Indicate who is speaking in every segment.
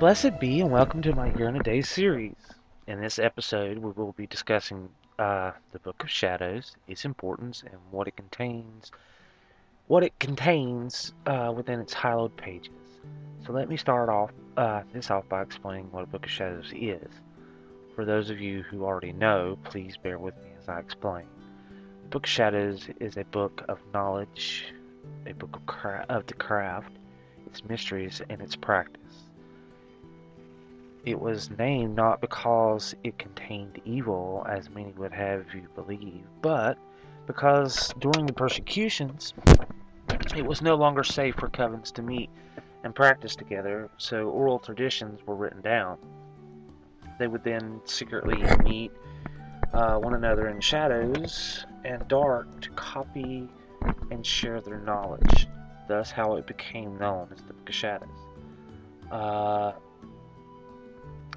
Speaker 1: Blessed be and welcome to my Year in a Day series. In this episode, we will be discussing the Book of Shadows, its importance, and what it contains within its hallowed pages. So let me start off this off by explaining what a Book of Shadows is. For those of you who already know, please bear with me as I explain. The Book of Shadows is a book of knowledge, a book of the craft, its mysteries, and its practice. It was named not because it contained evil, as many would have you believe, but because during the persecutions, it was no longer safe for covens to meet and practice together, so oral traditions were written down. They would then secretly meet one another in shadows and dark to copy and share their knowledge. Thus, how it became known as the Book of Shadows.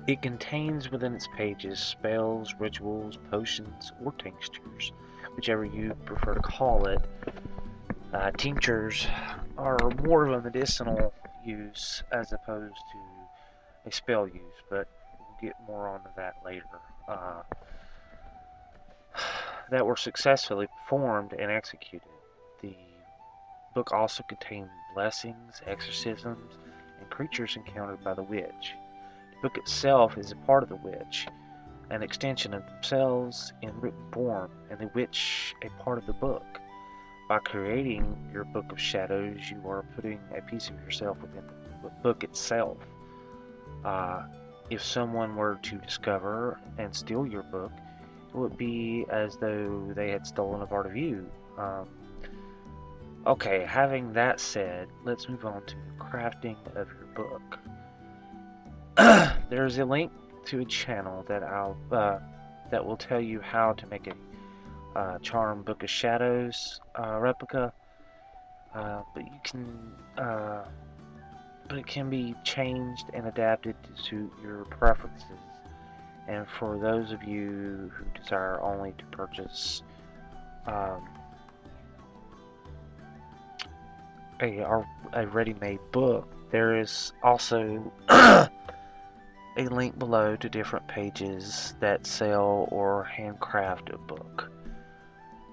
Speaker 1: It contains within its pages spells, rituals, potions, or tinctures, whichever you prefer to call it. Tinctures are more of a medicinal use as opposed to a spell use, but we'll get more onto that later. That were successfully performed and executed. The book also contained blessings, exorcisms, and creatures encountered by the witch. The book itself is a part of the witch, an extension of themselves in written form, and the witch a part of the book. By creating your Book of Shadows, you are putting a piece of yourself within the book itself. If someone were to discover and steal your book, it would be as though they had stolen a part of you. Okay, having that said, let's move on to the crafting of your book. There's a link to a channel that will tell you how to make a charm Book of Shadows replica, but it can be changed and adapted to suit your preferences. And for those of you who desire only to purchase a ready-made book, there is also a link below to different pages that sell or handcraft a book.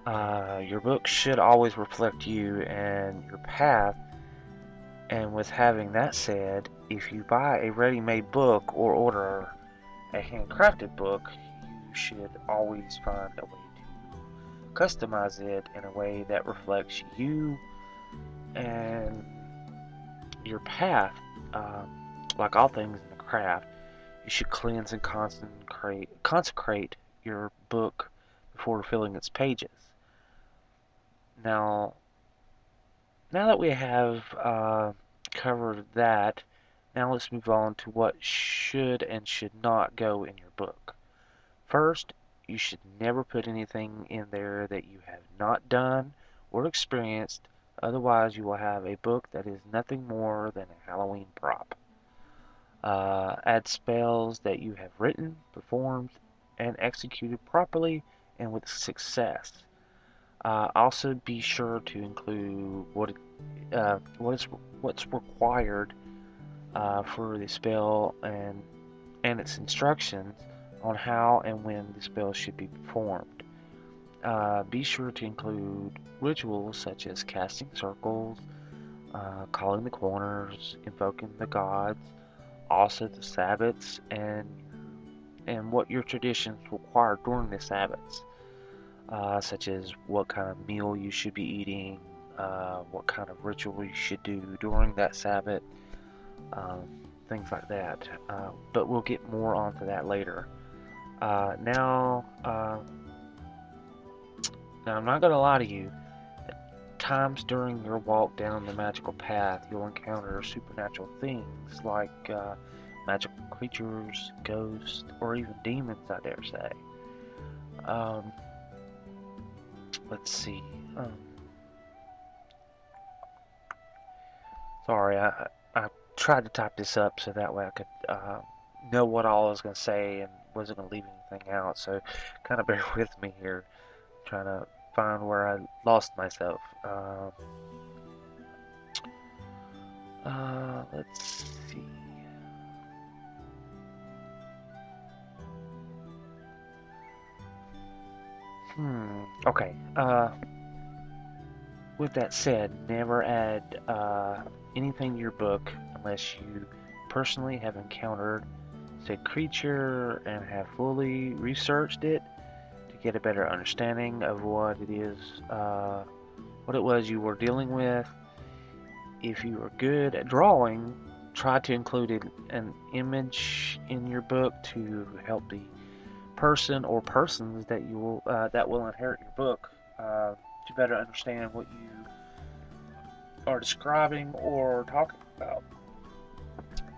Speaker 1: Your book should always reflect you and your path, and with having that said, if you buy a ready-made book or order a handcrafted book, you should always find a way to customize it in a way that reflects you and your path. Like all things in the craft, you should cleanse and consecrate your book before filling its pages. Now that we have covered that, now let's move on to what should and should not go in your book. First, you should never put anything in there that you have not done or experienced, otherwise you will have a book that is nothing more than a Halloween prop. Add spells that you have written, performed, and executed properly and with success. Also, be sure to include what's required for the spell and its instructions on how and when the spell should be performed. Be sure to include rituals such as casting circles, calling the corners, invoking the gods, also the Sabbaths, and what your traditions require during the Sabbaths, such as what kind of meal you should be eating, what kind of ritual you should do during that Sabbath, things like that. But we'll get more onto that later. Now I'm not gonna lie to you. At times during your walk down the magical path, you'll encounter supernatural things like magical creatures, ghosts, or even demons, I dare say. Let's see. Sorry, I tried to type this up so that way I could know what all I was going to say and wasn't going to leave anything out. So kind of bear with me here, trying to find where I lost myself. Let's see. Okay. With that said, never add anything to your book unless you personally have encountered said creature and have fully researched it to get a better understanding of what it is, what it was you were dealing with. If you are good at drawing, try to include an image in your book to help the person or persons that will inherit your book to better understand what you are describing or talking about.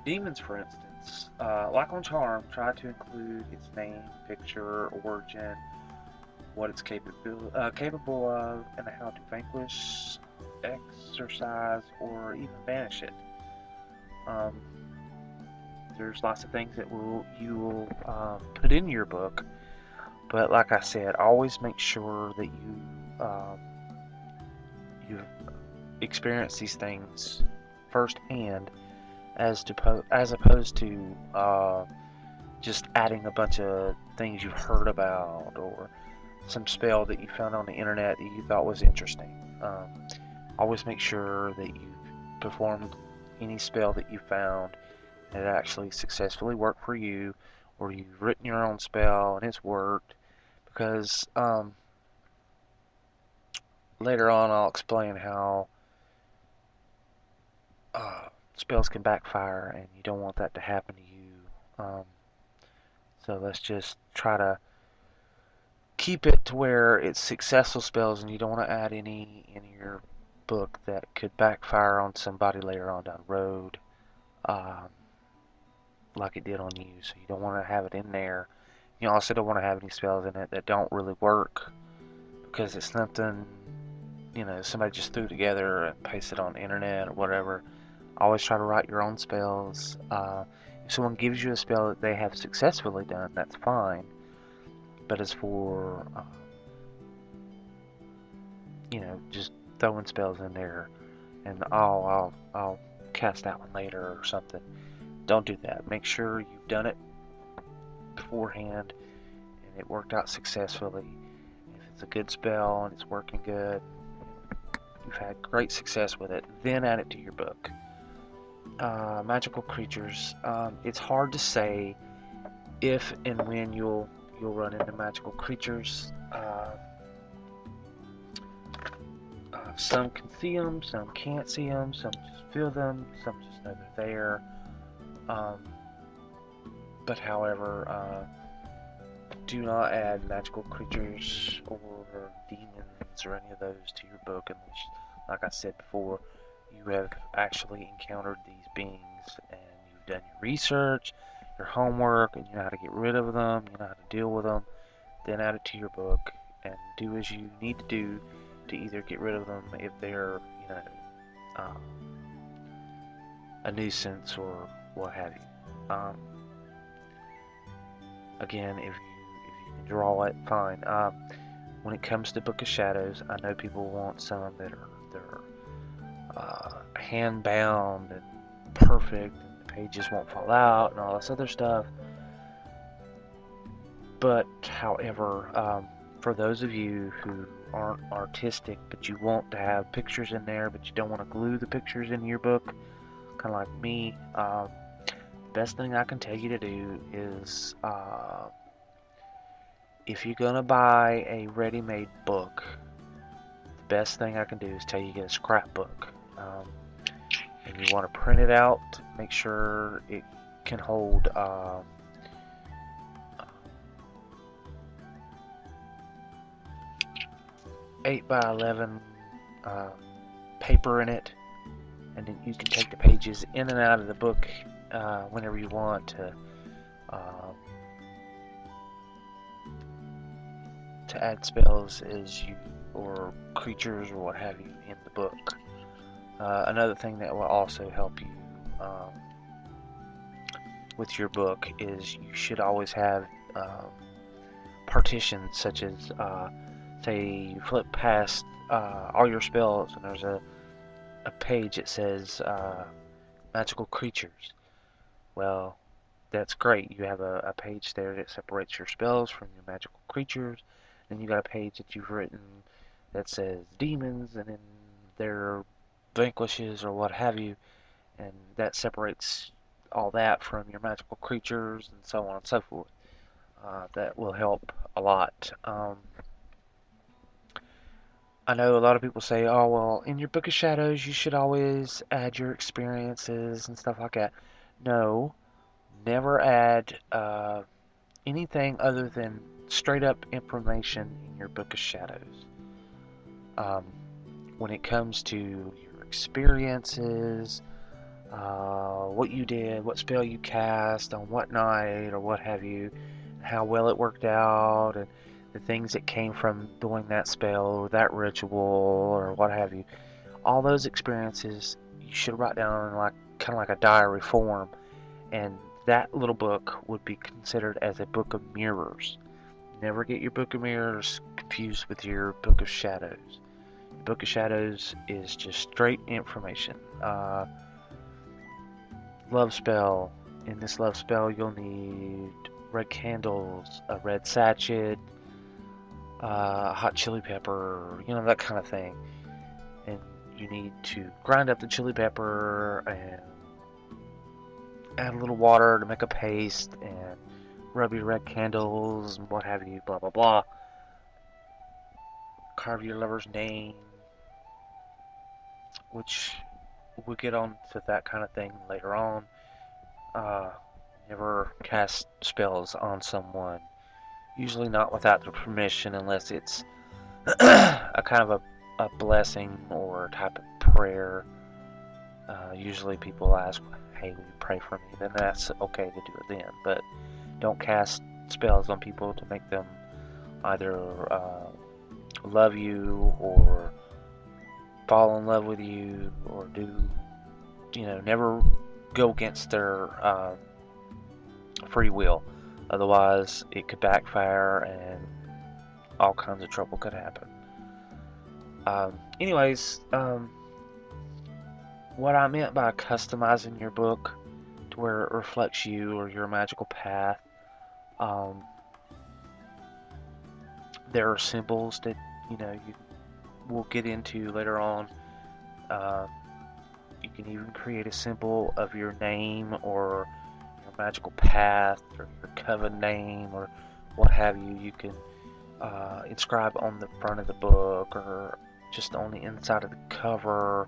Speaker 1: Demons, for instance, like on Charm, try to include its name, picture, origin, what it's capable of, and how to vanquish, exorcise, or even banish it. Um, there's lots of things that you will put in your book, but like I said, always make sure that you've experienced these things firsthand, as opposed to just adding a bunch of things you've heard about or some spell that you found on the internet that you thought was interesting. Always make sure that you've performed any spell that you found and it actually successfully worked for you, or you've written your own spell and it's worked. Because later on, I'll explain how uh, spells can backfire, and you don't want that to happen to you. So let's just try to keep it to where it's successful spells, and you don't want to add any in your book that could backfire on somebody later on down the road, um, like it did on you. So you don't want to have it in there. You also don't want to have any spells in it that don't really work because it's something somebody just threw together and pasted on the internet or whatever. Always try to write your own spells. If someone gives you a spell that they have successfully done, that's fine. But as for just throwing spells in there and I'll cast that one later or something. Don't do that. Make sure you've done it beforehand and it worked out successfully. If it's a good spell and it's working good, you've had great success with it, then add it to your book. Magical creatures. It's hard to say if and when you'll run into magical creatures. Some can see them, some can't see them, some just feel them, some just know they're there. But however, do not add magical creatures or demons or any of those to your book unless, like I said before, you have actually encountered these beings and you've done your research, your homework, and you know how to get rid of them, you know how to deal with them. Then add it to your book and do as you need to do to either get rid of them if they're, um, a nuisance or what have you. Again, if you can draw it, fine. When it comes to Book of Shadows, I know people want some that are hand bound and perfect, and the pages won't fall out and all this other stuff. But however, for those of you who aren't artistic, but you want to have pictures in there, but you don't want to glue the pictures in your book, kind of like me, the best thing I can tell you to do is if you're going to buy a ready-made book, the best thing I can do is tell you to get a scrapbook. And you want to print it out, make sure it can hold 8 by 11 paper in it, and then you can take the pages in and out of the book whenever you want to add spells or creatures or what have you in the book. Another thing that will also help you with your book is you should always have partitions, such as say you flip past all your spells and there's a page that says magical creatures. Well, that's great. You have a page there that separates your spells from your magical creatures. Then you got a page that you've written that says demons, and then their vanquishes or what have you, and that separates all that from your magical creatures and so on and so forth. That will help a lot. I know a lot of people say, oh, well, in your Book of Shadows, you should always add your experiences and stuff like that. No, never add anything other than straight up information in your Book of Shadows. Um, when it comes to your experiences, what you did, what spell you cast, on what night, or what have you, how well it worked out, and the things that came from doing that spell or that ritual or what have you. All those experiences you should write down in like kind of like a diary form, and that little book would be considered as a book of mirrors. Never get your Book of Mirrors confused with your Book of Shadows. Book of Shadows is just straight information. Love spell. In this love spell, you'll need red candles, a red sachet, hot chili pepper, that kind of thing. And you need to grind up the chili pepper and add a little water to make a paste and rub your red candles and what have you, blah blah blah. Carve your lover's name, which we'll get on to that kind of thing later on. Uh, Never cast spells on someone, usually not without their permission, unless it's a kind of a blessing or a type of prayer. Usually people ask, hey, will you pray for me? Then that's okay to do it then. But don't cast spells on people to make them either love you or fall in love with you or never go against their free will. Otherwise, it could backfire and all kinds of trouble could happen. Anyways, what I meant by customizing your book to where it reflects you or your magical path, there are symbols that you will get into later on. You can even create a symbol of your name or your magical path or your coven name or what have you. You can inscribe on the front of the book or just on the inside of the cover.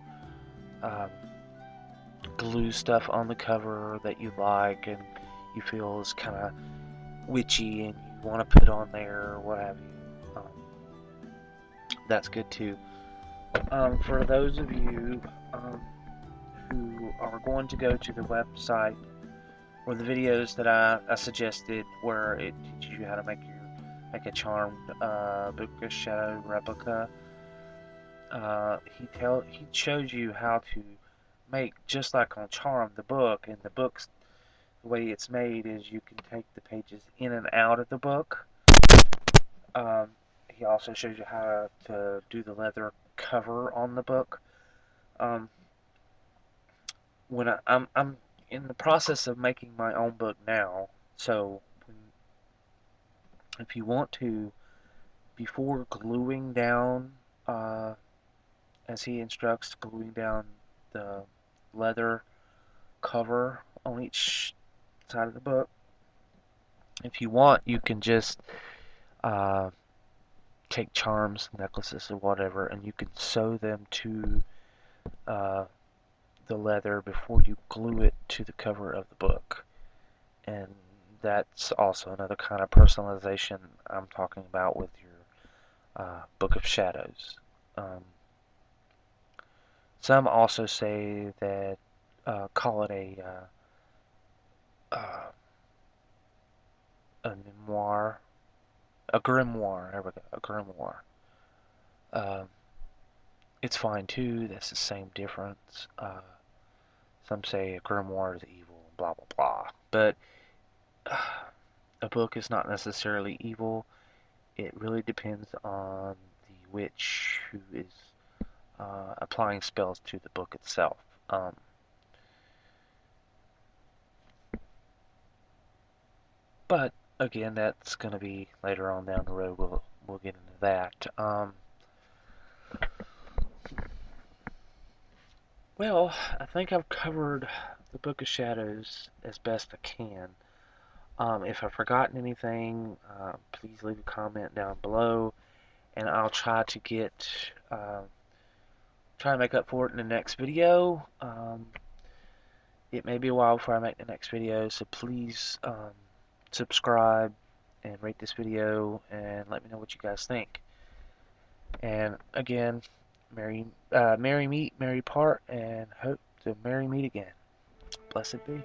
Speaker 1: Glue stuff on the cover that you like and you feel is kind of witchy and you want to put on there or what have you. That's good too. For those of you who are going to go to the website or the videos that I suggested where it teaches you how to make a charmed Book of Shadow replica, he shows you how to make, just like on Charm, the book. And the book's the way it's made is you can take the pages in and out of the book. He also shows you how to do the leather cover on the book. When I'm in the process of making my own book now, so if you want to, before gluing down, as he instructs, gluing down the leather cover on each side of the book, if you want, you can just take charms, necklaces, or whatever, and you can sew them to the leather before you glue it to the cover of the book. And that's also another kind of personalization I'm talking about with your Book of Shadows. Some also say that call it a memoir, a grimoire. There we go, a grimoire. It's fine too. That's the same difference. Some say a grimoire is evil, blah blah blah. But a book is not necessarily evil. It really depends on the witch who is applying spells to the book itself. But again, that's going to be later on down the road. we'll get into that. Well, I think I've covered the Book of Shadows as best I can. If I've forgotten anything, please leave a comment down below, and I'll try to make up for it in the next video. It may be a while before I make the next video, so please subscribe and rate this video and let me know what you guys think. And again, merry meet, merry part, and hope to merry meet again. Blessed be.